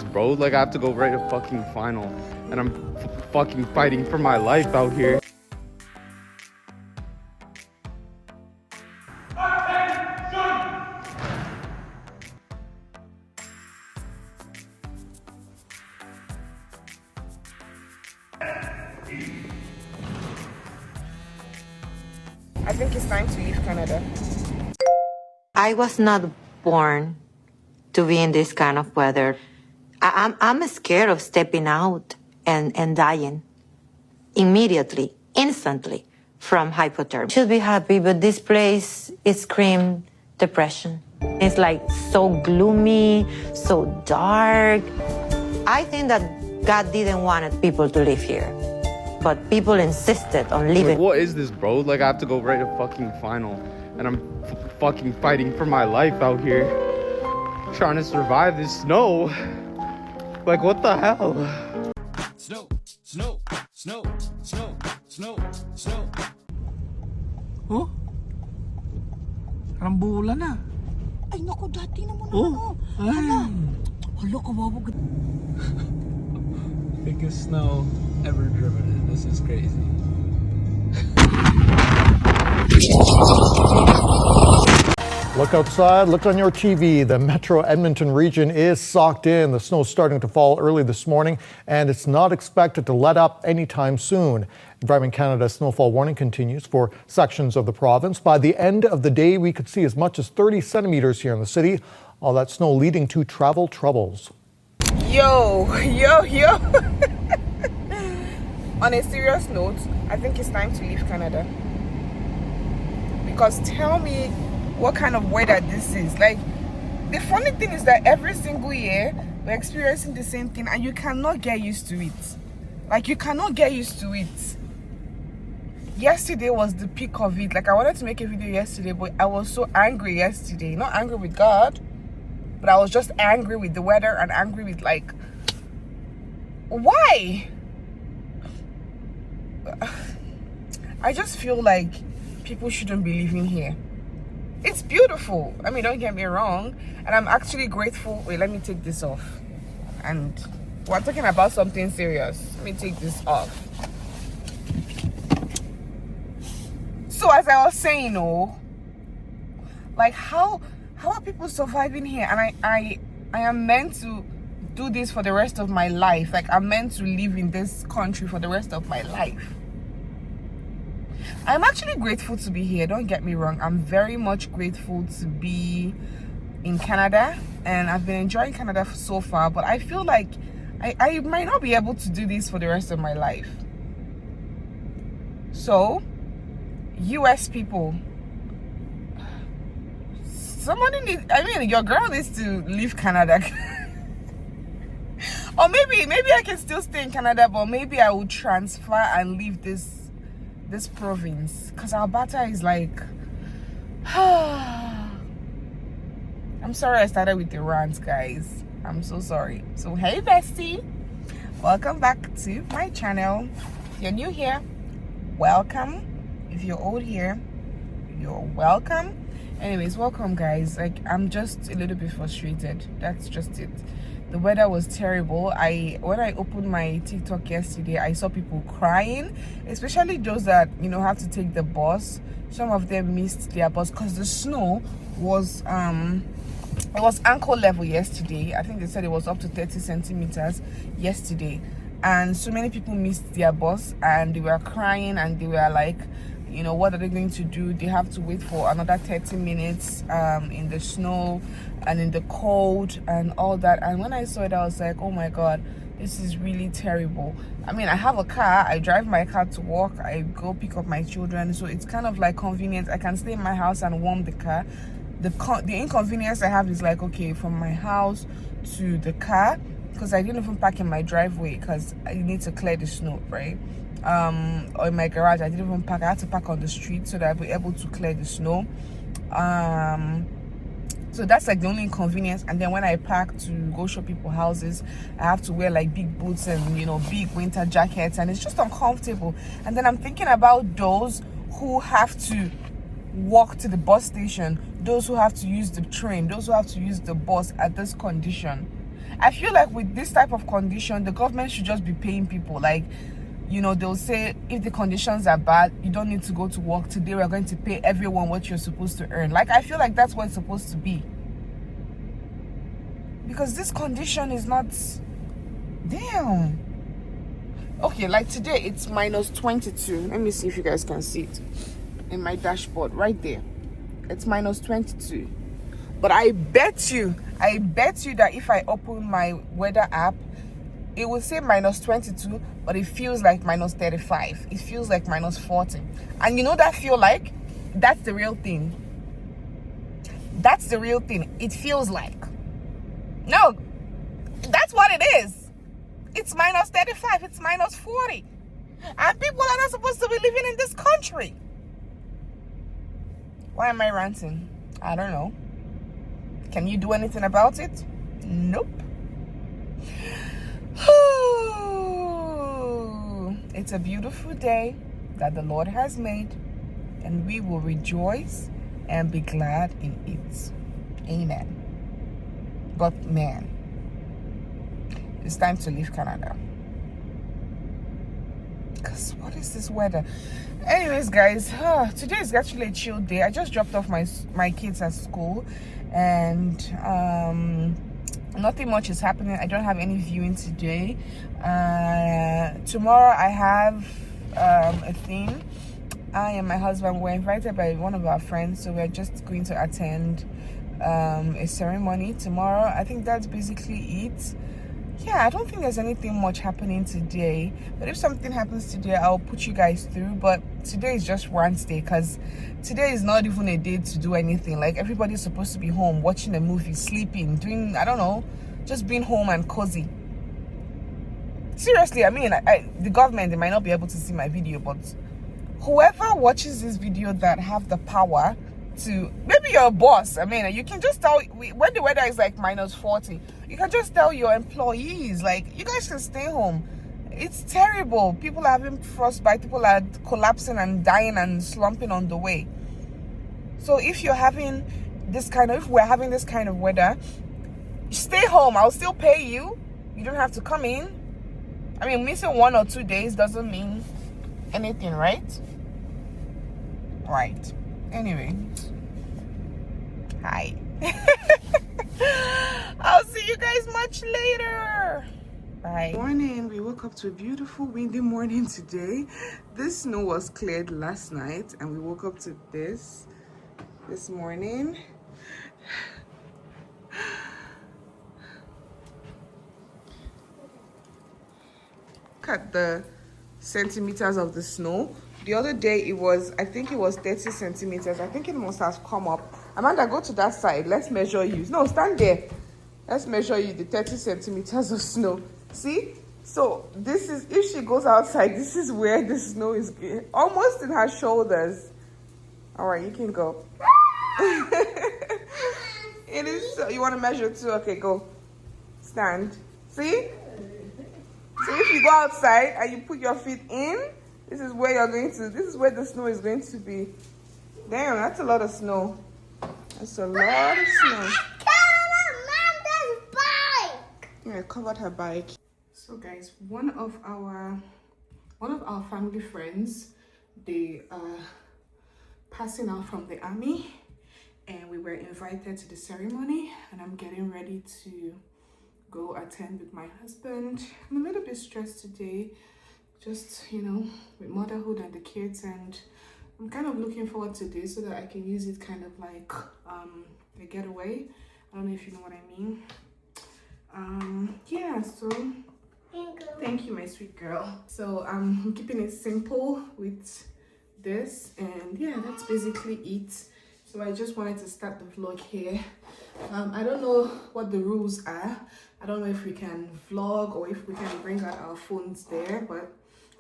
Bro, like I have to go write a fucking final, and I'm fucking fighting for my life out here. I think it's time to leave Canada. I was not born to be in this kind of weather. I'm scared of stepping out and dying immediately, instantly from hypothermia. Should be happy, but this place is scream depression. It's like so gloomy, so dark. I think that God didn't want people to live here, but people insisted on living. Like, what is this, bro? Like I have to go write a fucking final, and I'm fucking fighting for my life out here, trying to survive this snow. Like, what the hell? Snow, snow, snow, snow, snow, snow. Oh? Rambulan na. Ay, naku, dati naman Oh, Hala, kawawa. Biggest snow ever driven in. This is crazy. Look outside, look on your TV. The metro Edmonton region is socked in. The snow's starting to fall early this morning, and it's not expected to let up anytime soon. Environment Canada's snowfall warning continues for sections of the province. By the end of the day, we could see as much as 30 centimeters here in the city. All that snow leading to travel troubles. Yo. On a serious note, I think it's time to leave Canada. Because tell me what kind of weather this is. Like, the funny thing is that every single year we're experiencing the same thing, and you cannot get used to it. Like, you cannot get used to it. Yesterday was the peak of it. Like, I wanted to make a video yesterday, but I was so angry yesterday. Not angry with God, but I was just angry with the weather and angry with, like, why? I just feel like people shouldn't be living here. It's beautiful. I mean, don't get me wrong. And I'm actually grateful. Wait, let me take this off. And we're talking about something serious. Let me take this off. So as I was saying, like how are people surviving here? And I am meant to do this for the rest of my life. Like, I'm meant to live in this country for the rest of my life. I'm actually grateful to be here, don't get me wrong. I'm very much grateful to be in Canada, and I've been enjoying Canada so far, but I feel like I might not be able to do this for the rest of my life. So, US people, your girl needs to leave Canada. Or maybe I can still stay in Canada, but maybe I will transfer and leave this province, because Alberta is like I'm sorry I started with the rants, guys. I'm so sorry. So hey bestie, welcome back to my channel. If you're new here, welcome. If you're old here, you're welcome. Anyways, welcome guys. Like, I'm just a little bit frustrated. That's just it. The weather was terrible. When I opened my TikTok yesterday, I saw people crying, especially those that, have to take the bus. Some of them missed their bus because the snow was it was ankle level yesterday. I think they said it was up to 30 centimeters yesterday, and so many people missed their bus, and they were crying, and they were like, what are they going to do? They have to wait for another 30 minutes in the snow and in the cold and all that. And when I saw it, I was like, oh my God, this is really terrible. I mean, I have a car. I drive my car to work. I go pick up my children. So it's kind of like convenient. I can stay in my house and warm the car. The inconvenience I have is like, okay, from my house to the car, because I didn't even park in my driveway because I need to clear the snow, right? Or in my garage, I didn't even park. I had to park on the street so that I'll be able to clear the snow. So that's like the only inconvenience. And then when I park to go show people houses, I have to wear like big boots and big winter jackets, and it's just uncomfortable. And then I'm thinking about those who have to walk to the bus station, those who have to use the train, those who have to use the bus at this condition. I feel like with this type of condition, the government should just be paying people. Like, you know, they'll say if the conditions are bad, you don't need to go to work today. We're going to pay everyone what you're supposed to earn. Like, I feel like that's what it's supposed to be. Because this condition is not... Damn. Okay, like today, it's minus 22. Let me see if you guys can see it in my dashboard right there. It's minus 22. But I bet you that if I open my weather app, it will say minus 22, but it feels like minus 35. It feels like minus 40. And you know that feel like? That's the real thing. That's the real thing. It feels like. No, that's what it is. It's minus 35. It's minus 40. And people are not supposed to be living in this country. Why am I ranting? I don't know. Can you do anything about it? Nope. It's a beautiful day that the Lord has made, and we will rejoice and be glad in it. Amen. But man, it's time to leave Canada. Because what is this weather? Anyways, guys, today is actually a chill day. I just dropped off my kids at school, and nothing much is happening. I don't have any viewing today. Tomorrow I have a thing. I and my husband were invited by one of our friends, so we're just going to attend a ceremony tomorrow. I think that's basically it. Yeah, I don't think there's anything much happening today, but if something happens today, I'll put you guys through. But today is just rant day, because today is not even a day to do anything. Like, everybody's supposed to be home watching a movie, sleeping, doing, I don't know, just being home and cozy. Seriously, I mean, the government, they might not be able to see my video, but whoever watches this video that have the power to, maybe you're a boss, I mean, you can just tell, when the weather is like minus 40, you can just tell your employees, like, you guys can stay home. It's terrible. People are having frostbite, people are collapsing and dying and slumping on the way. So if you're having this kind of, if we're having this kind of weather, stay home. I'll still pay you. You don't have to come in. I mean, missing 1 or 2 days doesn't mean anything, right? Right. Anyway, hi. I'll see you guys much later. Bye. Morning. We woke up to a beautiful windy morning today. This snow was cleared last night, and we woke up to this morning. Look at the centimeters of the snow. The other day it was, I think it was 30 centimeters. I think it must have come up. Amanda, go to that side. Let's measure you. No, stand there. Let's measure you the 30 centimeters of snow. See? So this is, if she goes outside, this is where the snow is almost in her shoulders. All right, you can go. It is, you want to measure too? Okay, go. Stand. See? So if you go outside and you put your feet in, this is where you're going to, this is where the snow is going to be. Damn, that's a lot of snow. That's a lot of snow. Yeah, covered her bike. So guys, one of our family friends, they are passing out from the army, and we were invited to the ceremony, and I'm getting ready to go attend with my husband. I'm a little bit stressed today, just, you know, with motherhood and the kids, and I'm kind of looking forward to this so that I can use it kind of like a getaway. I don't know if you know what I mean. Yeah, so thank you, my sweet girl. So I'm keeping it simple with this, and yeah, that's basically it. So I just wanted to start the vlog here. I don't know what the rules are. I don't know if we can vlog or if we can bring out our phones there, but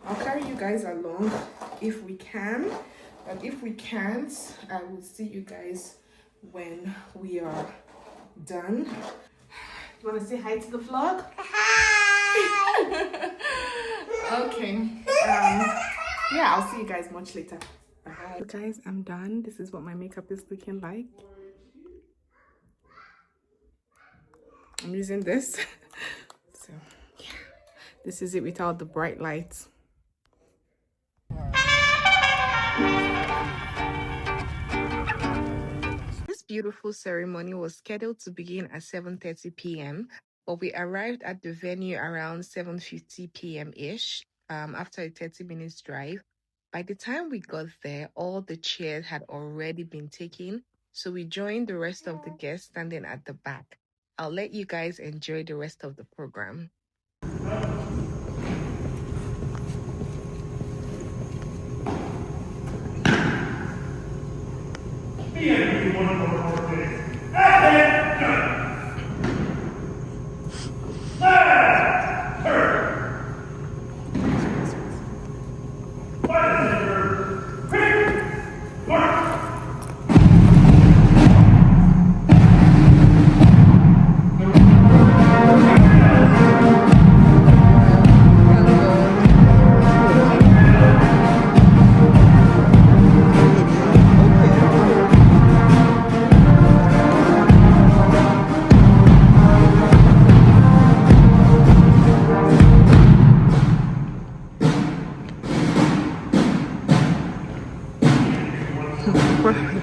I'll carry you guys along if we can. But if we can't, I will see you guys when we are done. You want to say hi to the vlog? Hi! Okay. Yeah, I'll see you guys much later. Bye. So guys, I'm done. This is what my makeup is looking like. I'm using this. So yeah, this is it without the bright lights. This beautiful ceremony was scheduled to begin at 7:30 p.m., but we arrived at the venue around 7:50 p.m. ish, after a 30 minutes drive. By the time we got there, all the chairs had already been taken, so we joined the rest of the guests standing at the back. I'll let you guys enjoy the rest of the program.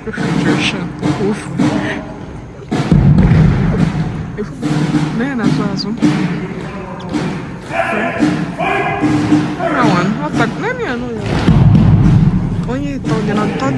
Refrigeration. Oof. Man, that's awesome. That one. What's that? Let me know. When you thought you're not thought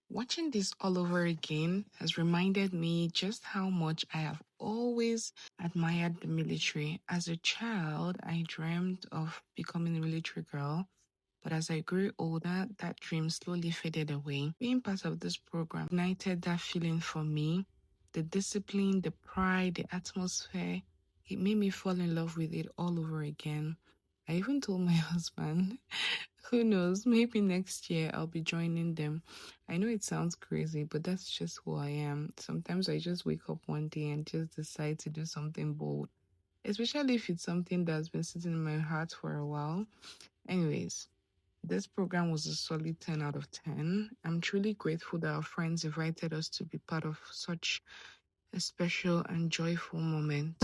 Watching this all over again has reminded me just how much I have always admired the military. As a child, I dreamed of becoming a military girl, but as I grew older, that dream slowly faded away. Being part of this program ignited that feeling for me. The discipline, the pride, the atmosphere, it made me fall in love with it all over again. I even told my husband, who knows, maybe next year I'll be joining them. I know it sounds crazy, but that's just who I am. Sometimes I just wake up one day and just decide to do something bold, especially if it's something that's been sitting in my heart for a while. Anyways, this program was a solid 10 out of 10. I'm truly grateful that our friends invited us to be part of such a special and joyful moment.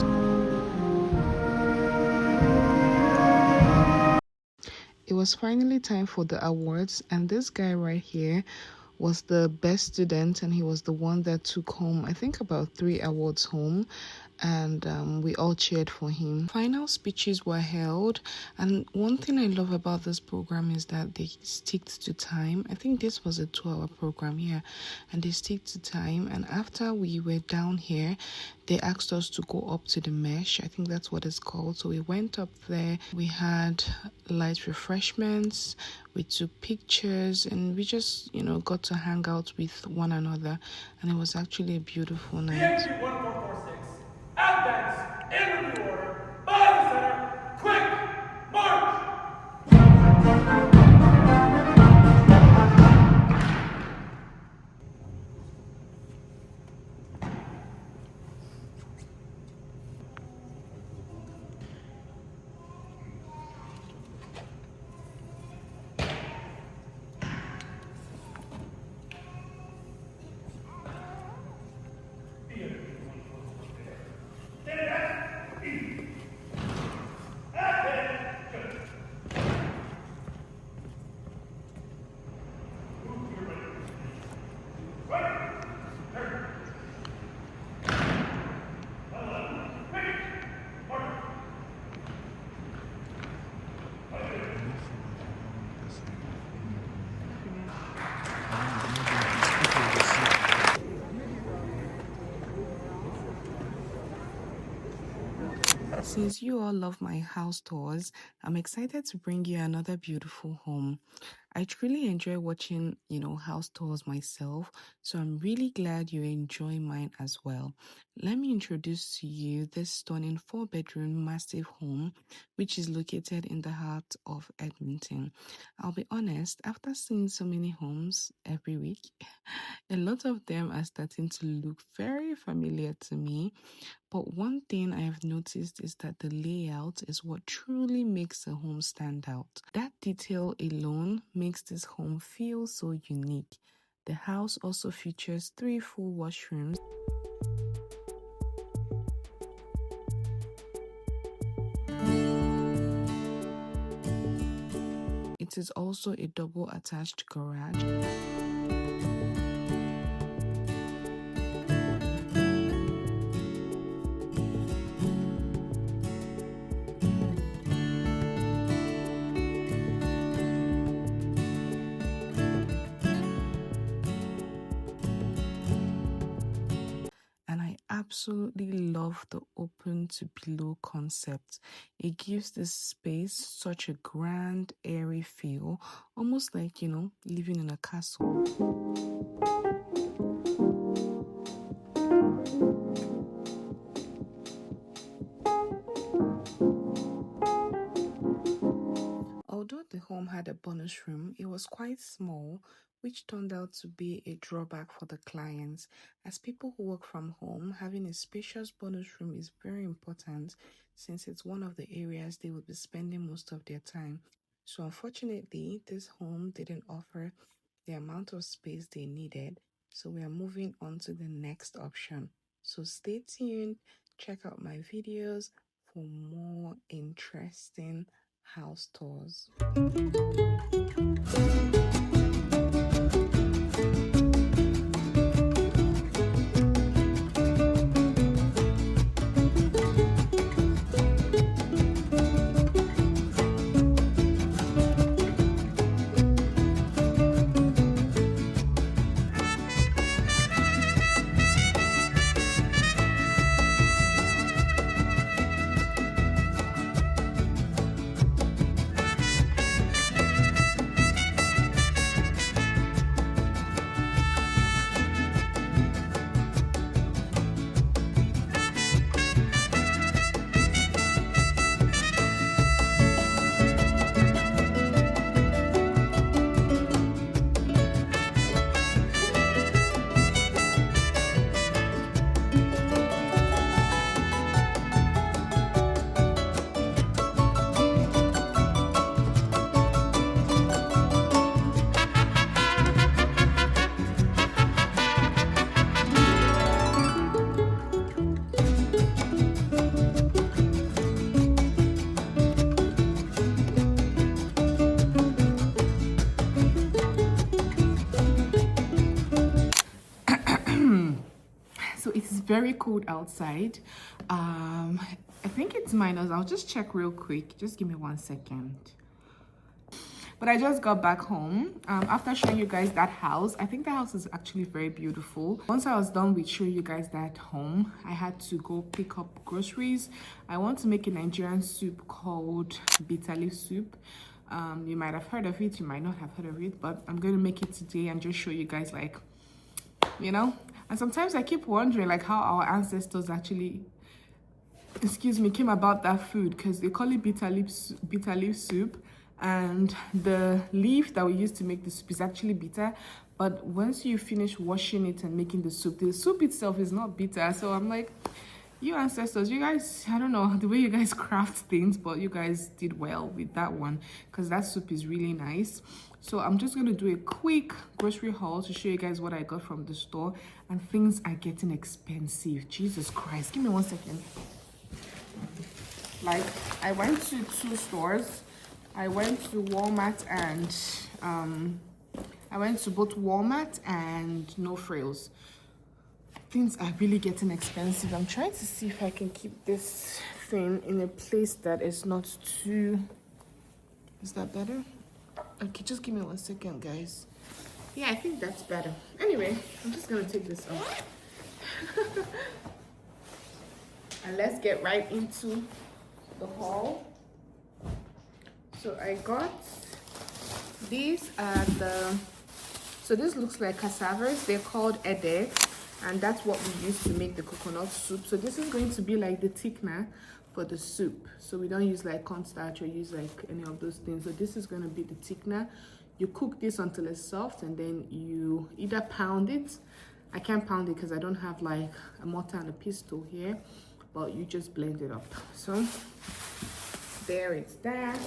It was finally time for the awards, and this guy right here was the best student, and he was the one that took home, I think, about 3 awards home, and we all cheered for him. Final speeches were held, and one thing I love about this program is that they stick to time. I think this was a 2-hour program here, and they stick to time. And after we were down here, they asked us to go up to the mesh. I think that's what it's called. So we went up there. We had light refreshments, we took pictures, and we just, got to hang out with one another. And it was actually a beautiful night. PMQ 1446, advance, in review order, by the center, quick, march! PMQ Since you all love my house tours, I'm excited to bring you another beautiful home. I truly enjoy watching, house tours myself, so I'm really glad you enjoy mine as well. Let me introduce to you this stunning 4-bedroom massive home, which is located in the heart of Edmonton. I'll be honest, after seeing so many homes every week, a lot of them are starting to look very familiar to me. But one thing I have noticed is that the layout is what truly makes a home stand out. That detail alone makes this home feel so unique. The house also features 3 full washrooms. It is also a double attached garage. And I absolutely love the open to below concept. It gives this space such a grand, airy feel, almost like, living in a castle. Although the home had a bonus room, it was quite small, which turned out to be a drawback for the clients. As people who work from home, having a spacious bonus room is very important since it's one of the areas they will be spending most of their time. So unfortunately, this home didn't offer the amount of space they needed, so we are moving on to the next option. So stay tuned, check out my videos for more interesting house tours. So it is very cold outside. I think it's minus. I'll just check real quick. Just give me 1 second. But I just got back home after showing you guys that house. I think the house is actually very beautiful. Once I was done with showing you guys that home, I had to go pick up groceries. I want to make a Nigerian soup called bitter leaf soup. You might have heard of it, you might not have heard of it, but I'm going to make it today and just show you guys, like, and sometimes I keep wondering like how our ancestors actually came about that food, because they call it bitter leaf soup, and the leaf that we use to make the soup is actually bitter, but once you finish washing it and making the soup itself is not bitter. So I'm like, you ancestors, you guys, I don't know the way you guys craft things, but you guys did well with that one, because that soup is really nice. So I'm just going to do a quick grocery haul to show you guys what I got from the store, and things are getting expensive. Jesus Christ, give me 1 second. Like, I went to 2 stores. I went to Walmart and I went to both Walmart and No Frills. Things are really getting expensive. I'm trying to see if I can keep this thing in a place that is not too... Is that better? Okay, just give me 1 second, guys. Yeah, I think that's better. Anyway, I'm just gonna take this off. And let's get right into the haul. So I got these are so this looks like cassavas. They're called ede, and that's what we use to make the coconut soup. So this is going to be like the thickener for the soup. So we don't use like cornstarch or use like any of those things. So this is going to be the thickener. You cook this until it's soft, and then you either pound it. I can't pound it because I don't have like a mortar and a pestle here, but you just blend it up. So there is that.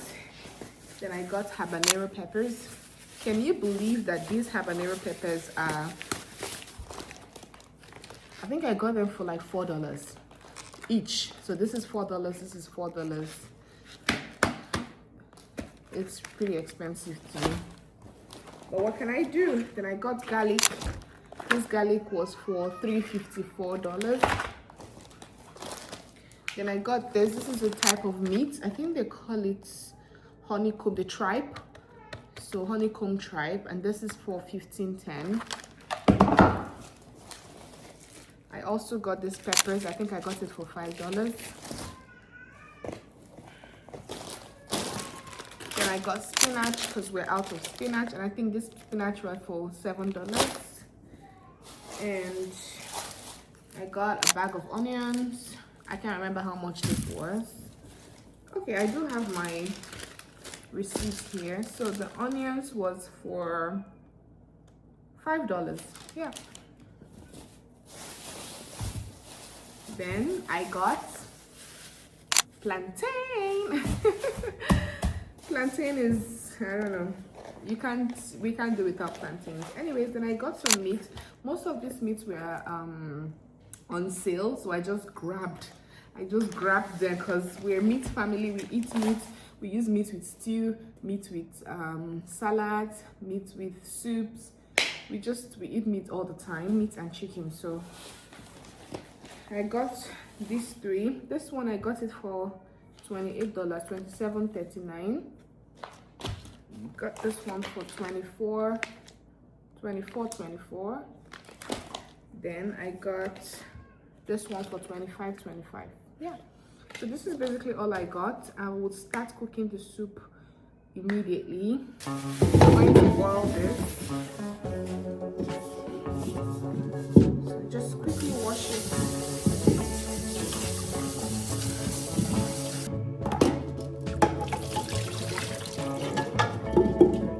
Then I got habanero peppers. Can you believe that these habanero peppers are, I think I got them for like $4 each. So this is $4, this is $4. It's pretty expensive to me. But what can I do? Then I got garlic. This garlic was for $3.54. Then I got this. This is a type of meat. I think they call it honeycomb, the tripe. So honeycomb tripe, and this is for $15.10. I also got these peppers. I think I got it for $5. Then I got spinach because we're out of spinach, and I think this spinach was for $7. And I got a bag of onions. I can't remember how much this was. Okay, I do have my receipt here. So the onions was for $5. Yeah. Then I got plantain. Plantain is, I don't know, we can't do without plantains. Anyways, then I got some meat. Most of these meats were on sale, so I just grabbed them because we're a meat family. We eat meat. We use meat with stew, meat with salads, meat with soups. We eat meat all the time, meat and chicken. So I got these three. This one I got it for $28, $27.39. Got this one for $24. Then I got this one for $25.25. Yeah. So this is basically all I got. I will start cooking the soup immediately. I'm going to boil this. So just quickly wash it.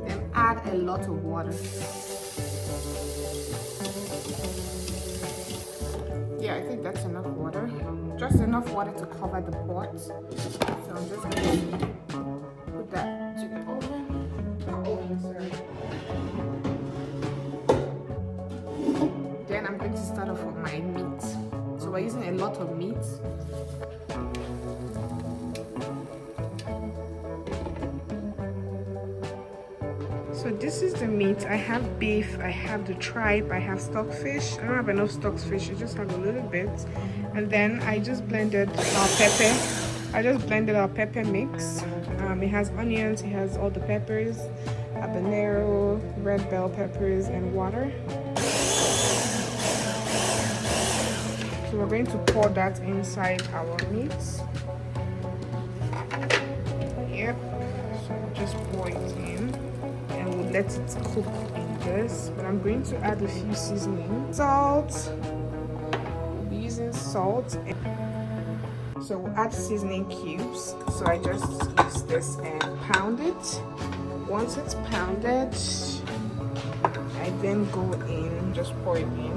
Then add a lot of water. Yeah, I think that's enough water. Just enough water to cover the pot. So I'm just going to put that to the oven. Sorry. Then I'm going to start off with my meat. So we're using a lot of meat. So this is the meat. I have beef, I have the tripe, I have stockfish. I don't have enough stockfish, I just have a little bit. And then I just blended our pepper. I just blended our pepper mix. It has onions, it has all the peppers, habanero, red bell peppers, and water. So we're going to pour that inside our meat. Yep. So we'll just pour it in. And we'll let it cook in this. But I'm going to add a few seasonings. Salt. We'll be using salt. So we'll add seasoning cubes. So I just use this and pound it. Once it's pounded, I then go in, just pour it in.